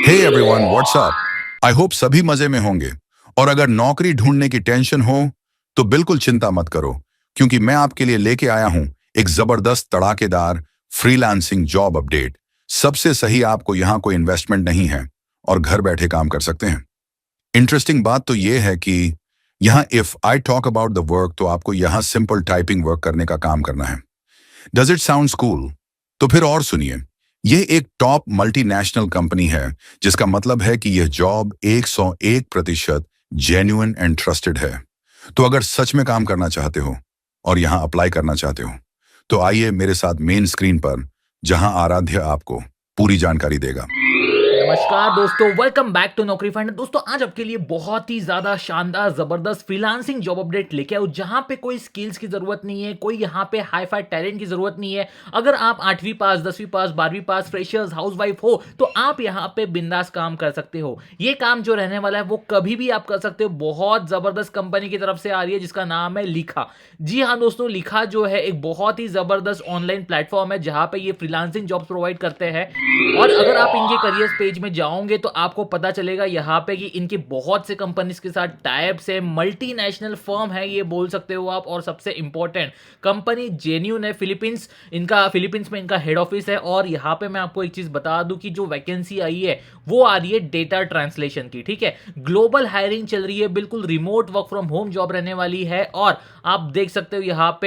Hey everyone, what's up. I hope सभी मजे में होंगे। और अगर नौकरी ढूंढने की टेंशन हो तो बिल्कुल चिंता मत करो, क्योंकि मैं आपके लिए लेके आया हूं एक जबरदस्त तड़ाकेदार फ्रीलांसिंग जॉब अपडेट। सबसे सही, आपको यहाँ कोई इन्वेस्टमेंट नहीं है और घर बैठे काम कर सकते हैं। इंटरेस्टिंग बात तो ये है कि यहाँ if I talk about the work, तो आपको यहाँ सिंपल टाइपिंग वर्क करने का काम करना है। Does it sound cool? तो फिर और सुनिए। यह एक टॉप मल्टीनेशनल कंपनी है, जिसका मतलब है कि यह जॉब 101% जेन्युइन एंड ट्रस्टेड है। तो अगर सच में काम करना चाहते हो और यहां अप्लाई करना चाहते हो, तो आइए मेरे साथ मेन स्क्रीन पर, जहां आराध्य आपको पूरी जानकारी देगा। नमस्कार दोस्तों, वेलकम बैक टू नौकरी फाइंडर। दोस्तों आज आपके लिए बहुत ही ज्यादा शानदार जबरदस्त फ्रीलांसिंग जॉब अपडेट लेके आऊं, जहां पे कोई स्किल्स की जरूरत नहीं है, कोई यहां पे हाई फाई टैलेंट की जरूरत नहीं है। अगर आप 8वीं पास, 10वीं पास, 12वीं पास, फ्रेशर्स, हाउसवाइफ हो, तो आप यहां पे बिंदास काम कर सकते हो। ये काम जो रहने वाला है वो कभी भी आप कर सकते हो। बहुत जबरदस्त कंपनी की तरफ से आ रही है जिसका नाम है लिखा। जी हाँ दोस्तों, लिखा जो है एक बहुत ही जबरदस्त ऑनलाइन प्लेटफॉर्म है जहां पे ये फ्रीलांसिंग जॉब्स प्रोवाइड करते हैं। और अगर आप इनके करियर पेज में जाओगे तो आपको पता चलेगा यहाँ पे कि इनकी बहुत से कंपनीज के साथ टाइप्स है, मल्टीनेशनल फर्म है ये बोल सकते हो आप। और सबसे इंपॉर्टेंट, कंपनी जेन्यून है। फिलीपींस में इनका हेड ऑफिस है। और यहाँ पे मैं आपको एक चीज बता दूं कि जो वैकेंसी आई है वो आ रही है डेटा ट्रांसलेशन की। ठीक है, ग्लोबल हायरिंग चल रही है, बिल्कुल remote work from home job रहने वाली है। और आप देख सकते हो यहाँ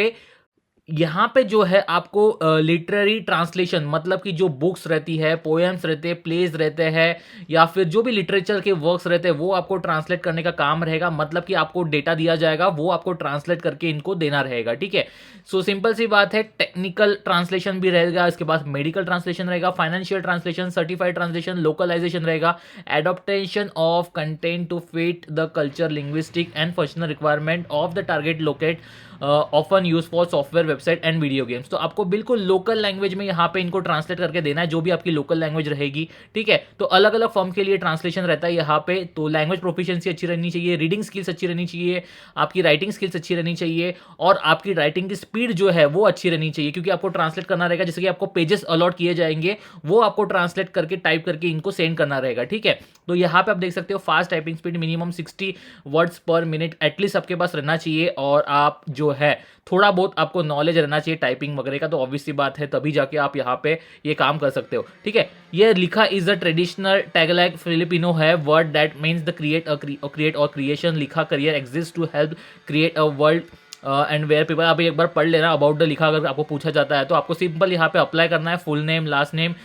पे जो है आपको लिटरेरी ट्रांसलेशन, मतलब कि जो बुक्स रहती है, पोएम्स रहते हैं, प्लेज रहते हैं, या फिर जो भी लिटरेचर के वर्क्स रहते हैं वो आपको ट्रांसलेट करने का काम रहेगा। मतलब कि आपको डेटा दिया जाएगा, वो आपको ट्रांसलेट करके इनको देना रहेगा। ठीक है, सो सिंपल सी बात है। टेक्निकल ट्रांसलेशन भी रहेगा, इसके बाद मेडिकल ट्रांसलेशन रहेगा, financial translation, certified translation, localization रहेगा, adaptation of content to fit the culture, linguistic and functional requirement of the target locate often use for software, website and video games. तो आपको बिल्कुल local language में यहाँ पे इनको translate करके देना है, जो भी आपकी लोकल लैंग्वेज रहेगी। ठीक है, तो अलग अलग फॉर्म के लिए ट्रांसलेशन रहता है यहाँ पे। तो लैंग्वेज प्रोफिशिएंसी अच्छी रहनी चाहिए, रीडिंग स्किल्स अच्छी रहनी चाहिए, आपकी राइटिंग स्किल्स अच्छी रहनी चाहिए, और आपकी राइटिंग की स्पीड जो है वो अच्छी रहनी चाहिए, क्योंकि आपको ट्रांसलेट करना रहेगा। जैसे कि आपको पेजेस अलॉट किए जाएंगे, वो आपको ट्रांसलेट करके टाइप करके इनको सेंड करना रहेगा। ठीक है, तो यहाँ पे आप देख सकते हो fast typing speed minimum 60 words पर मिनट एटलीस्ट आपके पास रहना चाहिए। और आप जो है थोड़ा बहुत आपको नॉलेज रहना चाहिए टाइपिंग वगैरह का। तो ऑब्वियसली बात है, तभी जाके आप यहाँ पे ये काम कर सकते हो। ठीक है, ये Likha is the traditional Tagalog Filipino है word that means the create or creation. Likha career exist to help create a world and where people. आप एक बार पढ़ लेना अबाउट द लिखा, अगर आपको पूछा जाता है तो आपको सिंपल यहाँ पे अप्लाई करना है। Full name, last name,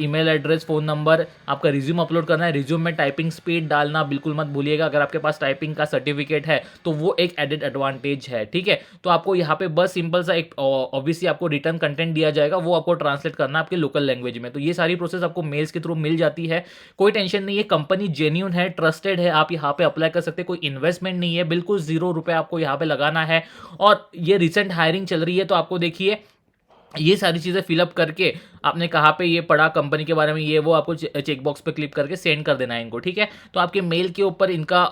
email address, phone number, आपका रिज्यूम अपलोड करना है। रिज्यूम में टाइपिंग स्पीड डालना बिल्कुल मत भूलिएगा। अगर आपके पास टाइपिंग का सर्टिफिकेट है तो वो एक एडेड एडवांटेज है। ठीक है, तो आपको यहाँ पे बस सिंपल सा एक ऑब्वियसली आपको रिटर्न कंटेंट दिया जाएगा, वो आपको ट्रांसलेट करना है आपके लोकल लैंग्वेज में। तो ये सारी प्रोसेस आपको मेल्स के थ्रू मिल जाती है, कोई टेंशन नहीं है। कंपनी जेन्यून है, ट्रस्टेड है, आप यहाँ पे अप्लाई कर सकते हैं। कोई इन्वेस्टमेंट नहीं है, बिल्कुल ₹0 आपको यहाँ पे लगाना है। और ये रिसेंट हायरिंग चल रही है, तो आपको देखिए ये सारी चीज़ें फिलअप करके आपने कहाँ पे ये पढ़ा कंपनी के बारे में, ये वो आपको चेक बॉक्स पे क्लिक करके सेंड कर देना है इनको। ठीक है, तो आपके मेल के ऊपर इनका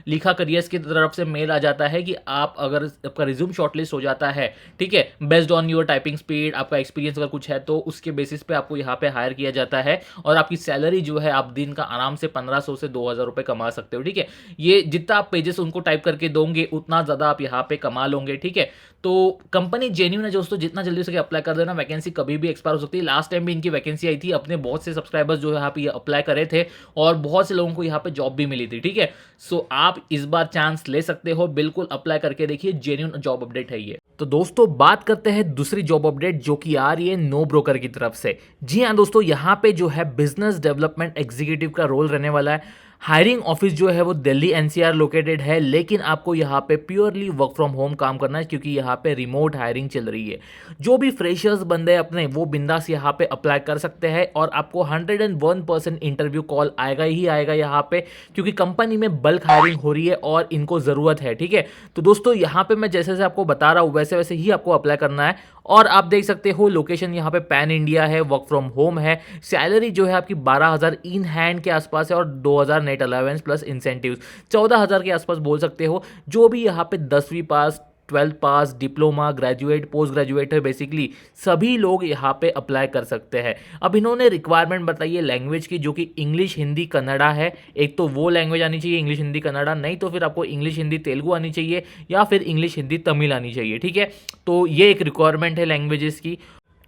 लिखा करियर्स की तरफ से मेल आ जाता है कि आप अगर आपका रिज्यूम शॉर्टलिस्ट हो जाता है, ठीक है, based on your typing speed, आपका एक्सपीरियंस अगर कुछ है, तो उसके बेसिस पे आपको यहाँ पे हायर किया जाता है। और आपकी सैलरी जो है आप दिन का आराम से 1500 से 2000 रुपये कमा सकते हो। ठीक है, ये जितना आप पेजेस उनको टाइप करके दोगे उतना ज़्यादा आप यहाँ पे कमा लोगे। ठीक है, तो कंपनी जेन्यून है दोस्तों, जितना जल्दी हो सके अप्लाई कर देना। वैकेंसी कभी भी एक्सपायर हो सकती है। लास्ट टाइम भी इनकी वैकेंसी आई थी, अपने बहुत से सब्सक्राइबर्स जो यहाँ पे अप्लाई करे थे और बहुत से लोगों को यहाँ पे जॉब भी मिली थी। ठीक है, सो आप इस बार चांस ले सकते हो, बिल्कुल अप्लाई करके देखिए, जेन्यून जॉब अपडेट है ये। तो दोस्तों बात करते हैं दूसरी जॉब अपडेट जो कि आ रही है नो ब्रोकर की तरफ से। जी हाँ दोस्तों, यहाँ पे जो है बिजनेस डेवलपमेंट एग्जीक्यूटिव का रोल रहने वाला है। हायरिंग ऑफिस जो है वो दिल्ली एनसीआर लोकेटेड है, लेकिन आपको यहाँ पे प्योरली वर्क फ्रॉम होम काम करना है, क्योंकि यहाँ पे रिमोट हायरिंग चल रही है। जो भी फ्रेशर्स बंदे अपने, वो बिंदास यहाँ पे अप्लाई कर सकते हैं। और आपको 101% इंटरव्यू कॉल आएगा ही आएगा यहाँ पे, क्योंकि कंपनी में बल्क हायरिंग हो रही है और इनको ज़रूरत है। ठीक है, तो दोस्तों यहाँ पे मैं जैसे जैसे आपको बता रहा हूँ वैसे वैसे ही आपको अप्लाई करना है। और आप देख सकते हो लोकेशन यहाँ पे पैन इंडिया है, वर्क फ्रॉम होम है। सैलरी जो है आपकी 12,000 इन हैंड के आसपास है, और 2,000 नेट अलाउंस प्लस इंसेंटिव्स, 14,000 के आसपास बोल सकते हो। जो भी यहाँ पे 10वीं पास, 12th पास, डिप्लोमा, ग्रेजुएट, पोस्ट ग्रेजुएट है, बेसिकली सभी लोग यहाँ पे अप्लाई कर सकते हैं। अब इन्होंने रिक्वायरमेंट बताई है लैंग्वेज की, जो कि इंग्लिश, हिंदी, कन्नड़ा है। एक तो वो लैंग्वेज आनी चाहिए, इंग्लिश, हिंदी, कन्नड़ा, नहीं तो फिर आपको इंग्लिश, हिंदी, तेलुगु आनी चाहिए या फिर इंग्लिश, हिंदी, तमिल आनी चाहिए, ठीक है। तो ये एक रिक्वायरमेंट है लैंग्वेजेस की।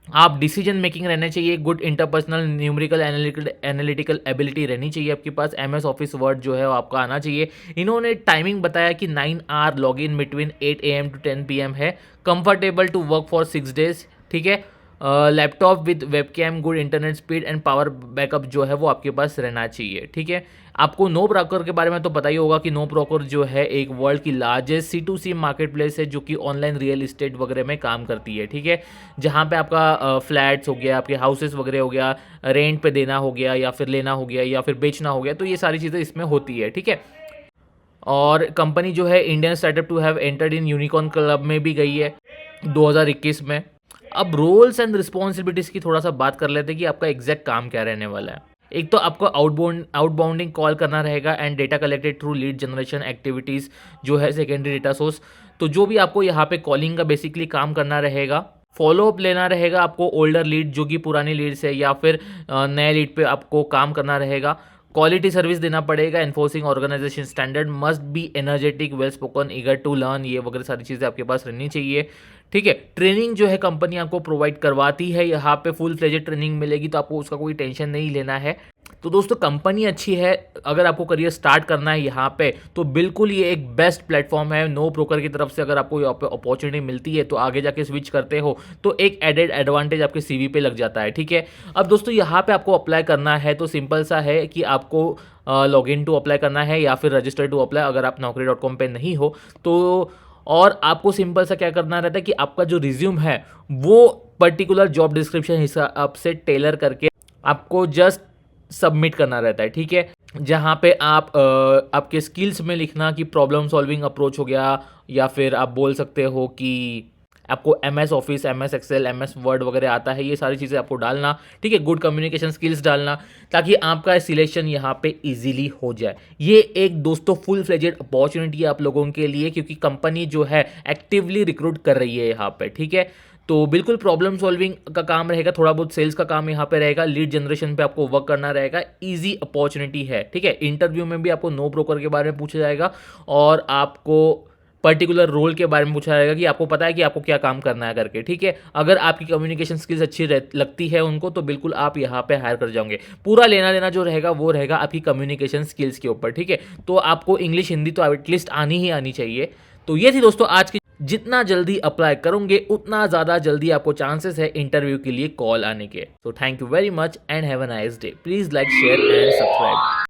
आप डिसीजन मेकिंग रहने चाहिए, good interpersonal, numerical, analytical ability रहनी चाहिए आपके पास, एमएस ऑफिस वर्ड जो है वो आपका आना चाहिए। इन्होंने टाइमिंग बताया कि 9 hour log in between 8 AM to 10 PM है, comfortable to work for 6 days, ठीक है। Laptop with webcam, good internet speed and power backup जो है वो आपके पास रहना चाहिए, ठीक है। आपको नो ब्रोकर के बारे में तो पता ही होगा कि नो ब्रोकर जो है एक वर्ल्ड की लार्जेस्ट C2C मार्केट प्लेस है, जो कि ऑनलाइन रियल इस्टेट वगैरह में काम करती है, ठीक है। जहाँ पे आपका फ्लैट्स हो गया, आपके हाउसेस वगैरह हो गया, रेंट पे देना हो गया या फिर लेना हो गया या फिर बेचना हो गया, तो ये सारी चीज़ें इसमें होती है, ठीक है। और कंपनी जो है Indian startup to have entered in unicorn club में भी गई है 2021 में। अब रोल्स एंड रिस्पॉन्सिबिलिटीज़ की थोड़ा सा बात कर लेते हैं कि आपका एग्जैक्ट काम क्या रहने वाला है। एक तो आपको आउटबाउंडिंग कॉल करना रहेगा and data collected through lead generation activities जो है सेकेंडरी डेटा सोर्स। तो जो भी आपको यहाँ पे कॉलिंग का बेसिकली काम करना रहेगा, फॉलोअप लेना रहेगा आपको ओल्डर लीड जो कि पुरानी लीड्स है, या फिर नए लीड पे आपको काम करना रहेगा। क्वालिटी सर्विस देना पड़ेगा, enforcing organisation standard, must be energetic, well spoken, eager to learn, ये वगैरह सारी चीज़ें आपके पास रहनी चाहिए, ठीक है। ट्रेनिंग जो है कंपनी आपको प्रोवाइड करवाती है, यहाँ पे फुल फ्लेजेड ट्रेनिंग मिलेगी, तो आपको उसका कोई टेंशन नहीं लेना है। तो दोस्तों कंपनी अच्छी है, अगर आपको करियर स्टार्ट करना है यहाँ पे तो बिल्कुल ये एक बेस्ट प्लेटफॉर्म है। नो ब्रोकर की तरफ से अगर आपको यहाँ पे अपॉर्चुनिटी मिलती है तो आगे जाके स्विच करते हो तो एक एडेड एडवांटेज आपके CV पे लग जाता है, ठीक है। अब दोस्तों यहाँ पे आपको अप्लाई करना है तो सिंपल सा है कि आपको लॉग इन टू अप्लाई करना है या फिर रजिस्टर टू अप्लाई, अगर आप naukri.com पे नहीं हो तो। और आपको सिंपल सा क्या करना रहता है कि आपका जो रिज्यूम है वो पर्टिकुलर जॉब डिस्क्रिप्शन हिसाब से टेलर करके आपको जस्ट सबमिट करना रहता है, ठीक है। जहाँ पे आप आपके स्किल्स में लिखना कि प्रॉब्लम सॉल्विंग अप्रोच हो गया, या फिर आप बोल सकते हो कि आपको MS office, MS excel, MS word वगैरह आता है, ये सारी चीज़ें आपको डालना, ठीक है। गुड कम्युनिकेशन स्किल्स डालना ताकि आपका सिलेक्शन यहाँ पे इजीली हो जाए। ये एक दोस्तों फुल फ्लेजेड अपॉर्चुनिटी है आप लोगों के लिए, क्योंकि कंपनी जो है एक्टिवली रिक्रूट कर रही है यहाँ पे, ठीक है। तो बिल्कुल प्रॉब्लम सॉल्विंग का काम रहेगा, थोड़ा बहुत सेल्स का काम यहाँ पे रहेगा, लीड जनरेशन पे आपको वर्क करना रहेगा, इजी अपॉर्चुनिटी है, ठीक है। इंटरव्यू में भी आपको नो ब्रोकर के बारे में पूछा जाएगा और आपको पर्टिकुलर रोल के बारे में पूछा जाएगा कि आपको पता है कि आपको क्या काम करना है करके, ठीक है। अगर आपकी कम्युनिकेशन स्किल्स अच्छी लगती है उनको तो बिल्कुल आप यहाँ पे हायर कर जाओगे। पूरा लेना देना जो रहेगा वो रहेगा आपकी कम्युनिकेशन स्किल्स के ऊपर, ठीक है। तो आपको इंग्लिश, हिंदी तो एटलीस्ट आनी ही आनी चाहिए। तो ये थी दोस्तों आज की, जितना जल्दी अप्लाई करोगे उतना ज़्यादा जल्दी आपको चांसेस है इंटरव्यू के लिए कॉल आने के। तो thank you very much and have a nice day. Please like, share and subscribe.